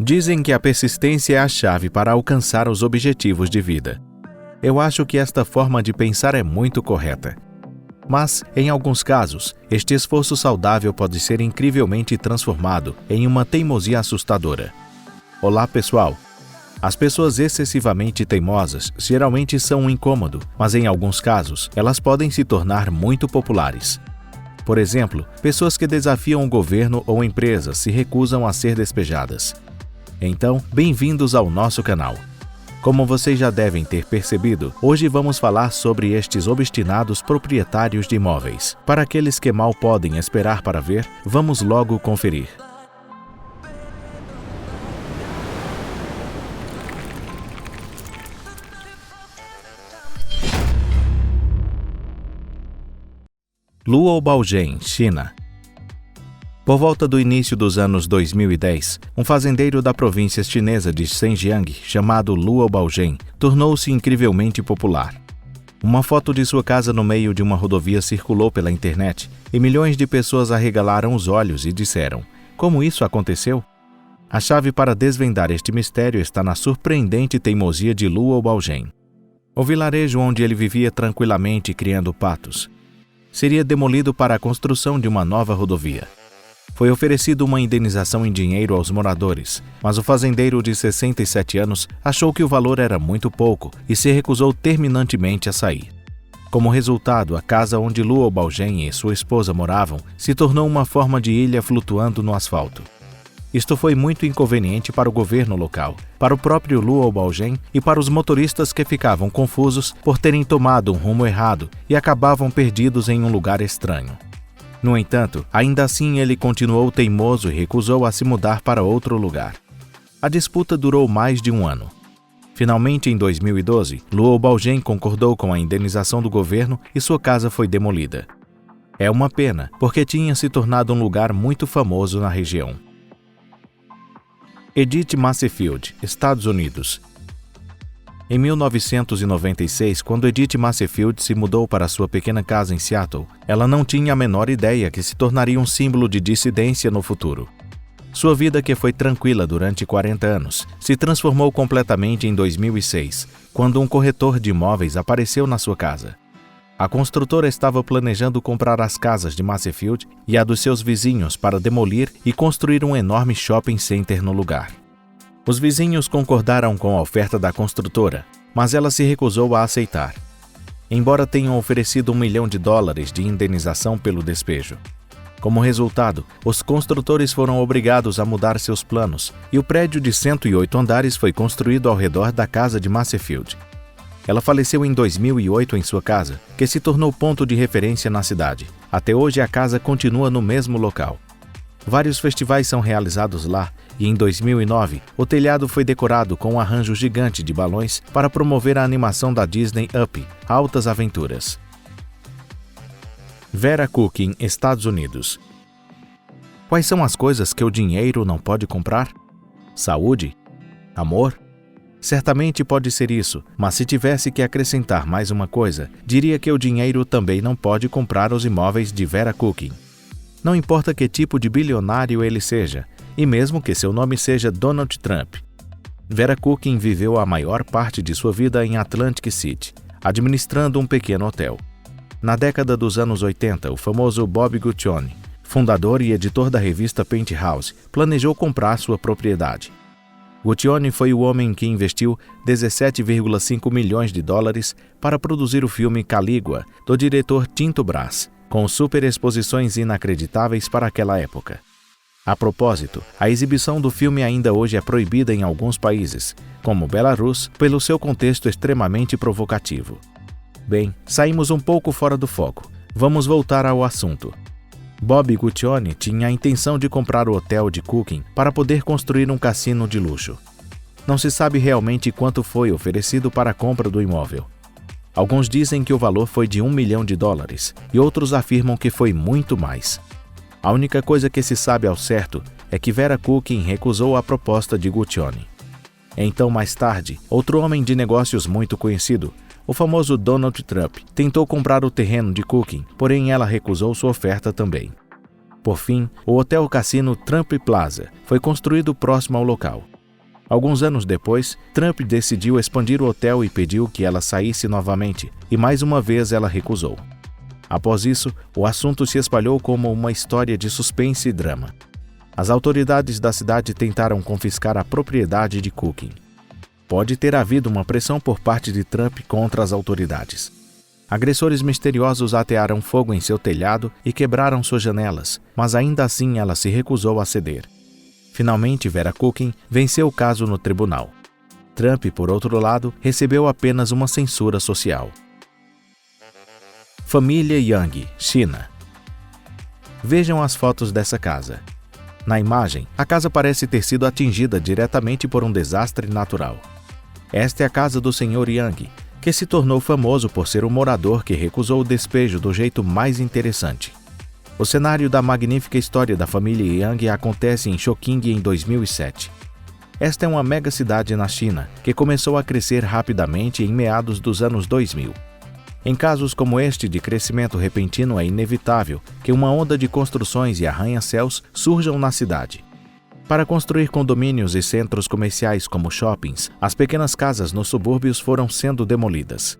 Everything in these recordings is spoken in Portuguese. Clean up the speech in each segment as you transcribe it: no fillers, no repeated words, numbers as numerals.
Dizem que a persistência é a chave para alcançar os objetivos de vida. Eu acho que esta forma de pensar é muito correta. Mas, em alguns casos, este esforço saudável pode ser incrivelmente transformado em uma teimosia assustadora. Olá, pessoal! As pessoas excessivamente teimosas geralmente são um incômodo, mas em alguns casos, elas podem se tornar muito populares. Por exemplo, pessoas que desafiam o governo ou empresas se recusam a ser despejadas. Então, bem-vindos ao nosso canal. Como vocês já devem ter percebido, hoje vamos falar sobre estes obstinados proprietários de imóveis. Para aqueles que mal podem esperar para ver, vamos logo conferir. Luo Baozhen, China. Por volta do início dos anos 2010, um fazendeiro da província chinesa de Zhejiang, chamado Luo Baozhen, tornou-se incrivelmente popular. Uma foto de sua casa no meio de uma rodovia circulou pela internet e milhões de pessoas arregalaram os olhos e disseram: como isso aconteceu? A chave para desvendar este mistério está na surpreendente teimosia de Luo Baozhen. O vilarejo onde ele vivia tranquilamente criando patos seria demolido para a construção de uma nova rodovia. Foi oferecida uma indenização em dinheiro aos moradores, mas o fazendeiro de 67 anos achou que o valor era muito pouco e se recusou terminantemente a sair. Como resultado, a casa onde Luo Baozhen e sua esposa moravam se tornou uma forma de ilha flutuando no asfalto. Isto foi muito inconveniente para o governo local, para o próprio Luo Baozhen e para os motoristas que ficavam confusos por terem tomado um rumo errado e acabavam perdidos em um lugar estranho. No entanto, ainda assim ele continuou teimoso e recusou a se mudar para outro lugar. A disputa durou mais de um ano. Finalmente, em 2012, Luo Baozhen concordou com a indenização do governo e sua casa foi demolida. É uma pena, porque tinha se tornado um lugar muito famoso na região. Edith Macefield, Estados Unidos. Em 1996, quando Edith Macefield se mudou para sua pequena casa em Seattle, ela não tinha a menor ideia que se tornaria um símbolo de dissidência no futuro. Sua vida, que foi tranquila durante 40 anos, se transformou completamente em 2006, quando um corretor de imóveis apareceu na sua casa. A construtora estava planejando comprar as casas de Macefield e a dos seus vizinhos para demolir e construir um enorme shopping center no lugar. Os vizinhos concordaram com a oferta da construtora, mas ela se recusou a aceitar, embora tenham oferecido $1 milhão de indenização pelo despejo. Como resultado, os construtores foram obrigados a mudar seus planos e o prédio de 108 andares foi construído ao redor da casa de Macefield. Ela faleceu em 2008 em sua casa, que se tornou ponto de referência na cidade. Até hoje a casa continua no mesmo local. Vários festivais são realizados lá e em 2009 o telhado foi decorado com um arranjo gigante de balões para promover a animação da Disney Up, Altas Aventuras. Vera Cooking, Estados Unidos. Quais são as coisas que o dinheiro não pode comprar? Saúde? Amor? Certamente pode ser isso, mas se tivesse que acrescentar mais uma coisa, diria que o dinheiro também não pode comprar os imóveis de Vera Cooking. Não importa que tipo de bilionário ele seja, e mesmo que seu nome seja Donald Trump. Vera Cooking viveu a maior parte de sua vida em Atlantic City, administrando um pequeno hotel. Na década dos anos 80, o famoso Bob Guccione, fundador e editor da revista Penthouse, planejou comprar sua propriedade. Guccione foi o homem que investiu $17,5 milhões para produzir o filme Calígula, do diretor Tinto Brass, com superexposições inacreditáveis para aquela época. A propósito, a exibição do filme ainda hoje é proibida em alguns países, como Belarus, pelo seu contexto extremamente provocativo. Bem, saímos um pouco fora do foco. Vamos voltar ao assunto. Bob Guccione tinha a intenção de comprar o hotel de Cooking para poder construir um cassino de luxo. Não se sabe realmente quanto foi oferecido para a compra do imóvel. Alguns dizem que o valor foi de $1 milhão e outros afirmam que foi muito mais. A única coisa que se sabe ao certo é que Vera Cooking recusou a proposta de Guccione. Então, mais tarde, outro homem de negócios muito conhecido, o famoso Donald Trump, tentou comprar o terreno de Cooking, porém ela recusou sua oferta também. Por fim, o Hotel Cassino Trump Plaza foi construído próximo ao local. Alguns anos depois, Trump decidiu expandir o hotel e pediu que ela saísse novamente, e mais uma vez ela recusou. Após isso, o assunto se espalhou como uma história de suspense e drama. As autoridades da cidade tentaram confiscar a propriedade de Cooking. Pode ter havido uma pressão por parte de Trump contra as autoridades. Agressores misteriosos atearam fogo em seu telhado e quebraram suas janelas, mas ainda assim ela se recusou a ceder. Finalmente, Vera Cooking venceu o caso no tribunal. Trump, por outro lado, recebeu apenas uma censura social. Família Yang, China. Vejam as fotos dessa casa. Na imagem, a casa parece ter sido atingida diretamente por um desastre natural. Esta é a casa do Sr. Yang, que se tornou famoso por ser o morador que recusou o despejo do jeito mais interessante. O cenário da magnífica história da família Yang acontece em Chongqing em 2007. Esta é uma mega cidade na China, que começou a crescer rapidamente em meados dos anos 2000. Em casos como este de crescimento repentino, é inevitável que uma onda de construções e arranha-céus surjam na cidade. Para construir condomínios e centros comerciais como shoppings, as pequenas casas nos subúrbios foram sendo demolidas.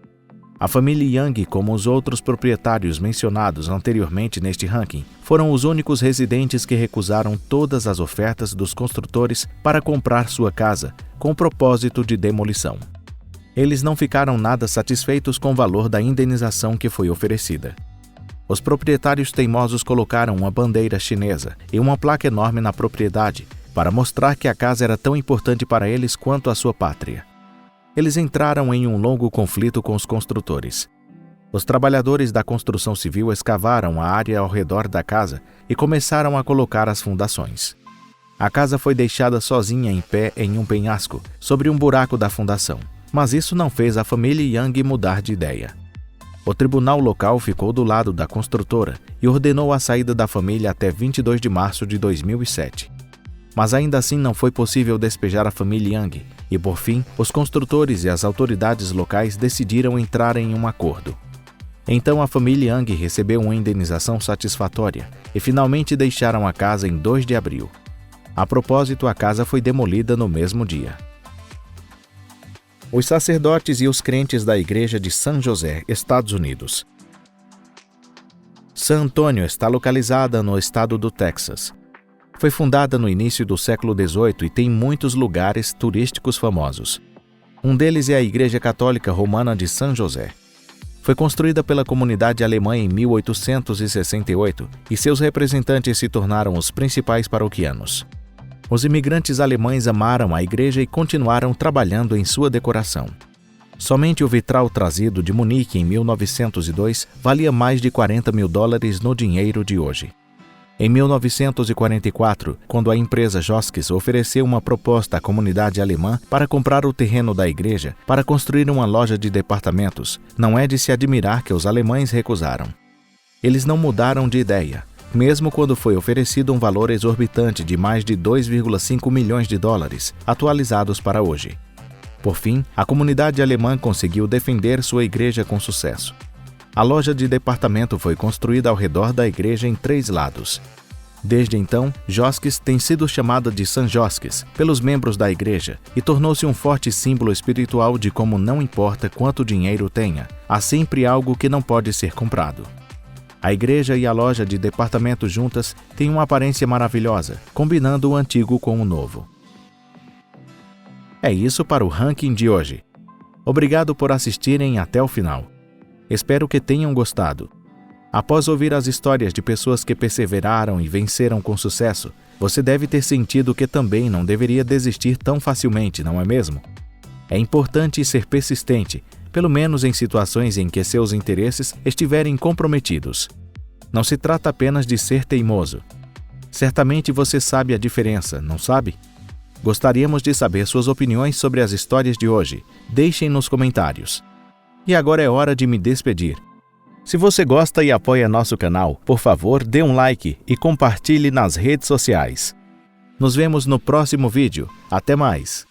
A família Yang, como os outros proprietários mencionados anteriormente neste ranking, foram os únicos residentes que recusaram todas as ofertas dos construtores para comprar sua casa, com o propósito de demolição. Eles não ficaram nada satisfeitos com o valor da indenização que foi oferecida. Os proprietários teimosos colocaram uma bandeira chinesa e uma placa enorme na propriedade para mostrar que a casa era tão importante para eles quanto a sua pátria. Eles entraram em um longo conflito com os construtores. Os trabalhadores da construção civil escavaram a área ao redor da casa e começaram a colocar as fundações. A casa foi deixada sozinha em pé em um penhasco, sobre um buraco da fundação. Mas isso não fez a família Yang mudar de ideia. O tribunal local ficou do lado da construtora e ordenou a saída da família até 22 de março de 2007. Mas ainda assim não foi possível despejar a família Yang e, por fim, os construtores e as autoridades locais decidiram entrar em um acordo. Então a família Yang recebeu uma indenização satisfatória e finalmente deixaram a casa em 2 de abril. A propósito, a casa foi demolida no mesmo dia. Os sacerdotes e os crentes da Igreja de San José, Estados Unidos. San Antônio está localizada no estado do Texas. Foi fundada no início do século XVIII e tem muitos lugares turísticos famosos. Um deles é a Igreja Católica Romana de San José. Foi construída pela comunidade alemã em 1868 e seus representantes se tornaram os principais paroquianos. Os imigrantes alemães amaram a igreja e continuaram trabalhando em sua decoração. Somente o vitral trazido de Munique em 1902 valia mais de $40 mil no dinheiro de hoje. Em 1944, quando a empresa Joskes ofereceu uma proposta à comunidade alemã para comprar o terreno da igreja para construir uma loja de departamentos, não é de se admirar que os alemães recusaram. Eles não mudaram de ideia, mesmo quando foi oferecido um valor exorbitante de mais de $2,5 milhões, atualizados para hoje. Por fim, a comunidade alemã conseguiu defender sua igreja com sucesso. A loja de departamento foi construída ao redor da igreja em 3 lados. Desde então, Joskes tem sido chamada de San Joskes pelos membros da igreja e tornou-se um forte símbolo espiritual de como não importa quanto dinheiro tenha, há sempre algo que não pode ser comprado. A igreja e a loja de departamento juntas têm uma aparência maravilhosa, combinando o antigo com o novo. É isso para o ranking de hoje. Obrigado por assistirem até o final. Espero que tenham gostado. Após ouvir as histórias de pessoas que perseveraram e venceram com sucesso, você deve ter sentido que também não deveria desistir tão facilmente, não é mesmo? É importante ser persistente, pelo menos em situações em que seus interesses estiverem comprometidos. Não se trata apenas de ser teimoso. Certamente você sabe a diferença, não sabe? Gostaríamos de saber suas opiniões sobre as histórias de hoje. Deixem nos comentários. E agora é hora de me despedir. Se você gosta e apoia nosso canal, por favor, dê um like e compartilhe nas redes sociais. Nos vemos no próximo vídeo. Até mais!